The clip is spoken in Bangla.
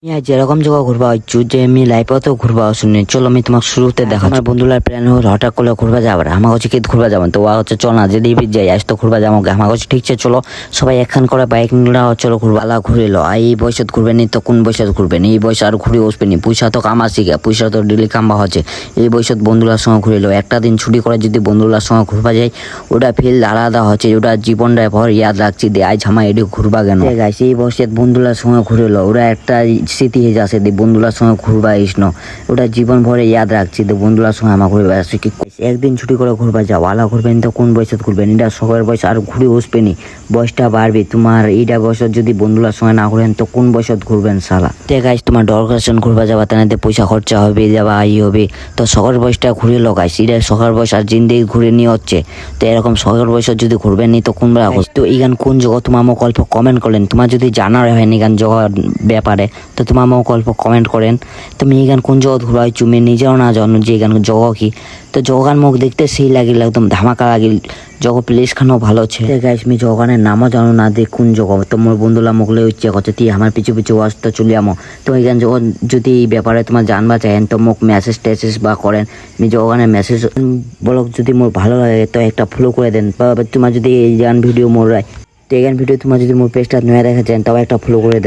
যেরকম জায়গা ঘুরবা হচ্ছু যে আমি লাইফেও ঘুরবা শুনি চলো আমি তোমাকে শুরুতে দেখা আমার বন্ধুরা প্ল্যান হল হঠাৎ করে ঘুরবা যাবার আমার কাছে কি ঘুরবা যাবেন তো হচ্ছে চল না যদি যাই আজ তো ঘুরবা যাবো আমার কাছে ঠিক আছে চলো সবাই একখান করে বাইক নিলা চলো ঘুরবা ঘুরে লো আর এই বয়সত ঘুরবে নি তো কোন বয়সত ঘুরবে নি এই বয়স আর ঘুরে বসবে নি পয়সা তো কামাচ্ছি গা পয়সা তো ডেলি কামবা হচ্ছে এই বয়সত বন্ধুরার সঙ্গে ঘুরে লো একটা দিন ছুটি করে যদি বন্ধুরার সঙ্গে ঘুরবা যাই ওটা ফিল আলাদা হচ্ছে ওটা জীবনটা ভর ইয়াদ রাখছি দে আজ আমার এটি ঘুরবা কেন গাইছে এই বয়সত বন্ধুরার সঙ্গে ঘুরে লো ওরা একটা স্মৃতি হয়ে যাচ্ছে বন্ধুরার সঙ্গে ঘুরবা ইসনো ওটা জীবন ভরে ইয়াদ রাখছি তো বন্ধুরার সঙ্গে আমার ঘুরবা আসছে কি একদিন ছুটি করে ঘুরবা যাও আলা ঘুরবেন তো কোন বয়সে ঘুরবেন এটা সবার বয়স আর ঘুরে বসবে নি বয়সটা বাড়বে তোমার এইটা বয়সত যদি বন্ধুরার সঙ্গে না ঘুরেন তো কোন বয়সত ঘুরবেন সালা তে গাইস তোমার ডরকাশন ঘুরবা যাবা তাতে পয়সা খরচা হবে যাবা আই হবে তো সকার বয়সটা ঘুরে লো গাইস এটা সকার বয়স আর জিন্দেগি ঘুরে নিয়ে হচ্ছে তো এরকম সকার বয়সত যদি ঘুরবেন নি তো কোন তো এই গান কোন জগৎ তোমার আমার গল্প কমেন্ট করলেন তোমার যদি জানার হয় নি গান জগৎ ব্যাপারে তো তোমার আমার গল্প কমেন্ট করেন তুমি এই গান কোন জগৎ ঘুরবা হচ্ছু মেয়ে নিজেও না জানো যে এই গান জগ কি তো জগান মুখ দেখতে সেই লাগিল একদম ধামাকা লাগিল জগ প্লেস খানো ভালো ছে গাইস আমি জগানের নামও জানো না দেখ কোন জগ তোমার বন্ধুরা মুখলে হচ্ছে কত তুই আমার পিছু পিছু আসতে চলে আমো তো এই গান জগৎ যদি এই ব্যাপারে তোমার জানবা চাহেন তো মোক মেসেজ টেসেজ বা করেন আমি জগানের মেসেজ ব্লগ যদি মোর ভালো লাগে তো একটা ফলো করে দেন বা তোমার যদি এই গান ভিডিও মোর তো এই গান ভিডিও তোমার যদি মোর পেজটা নয়া দেখা চান তাও একটা ফলো করে দেন।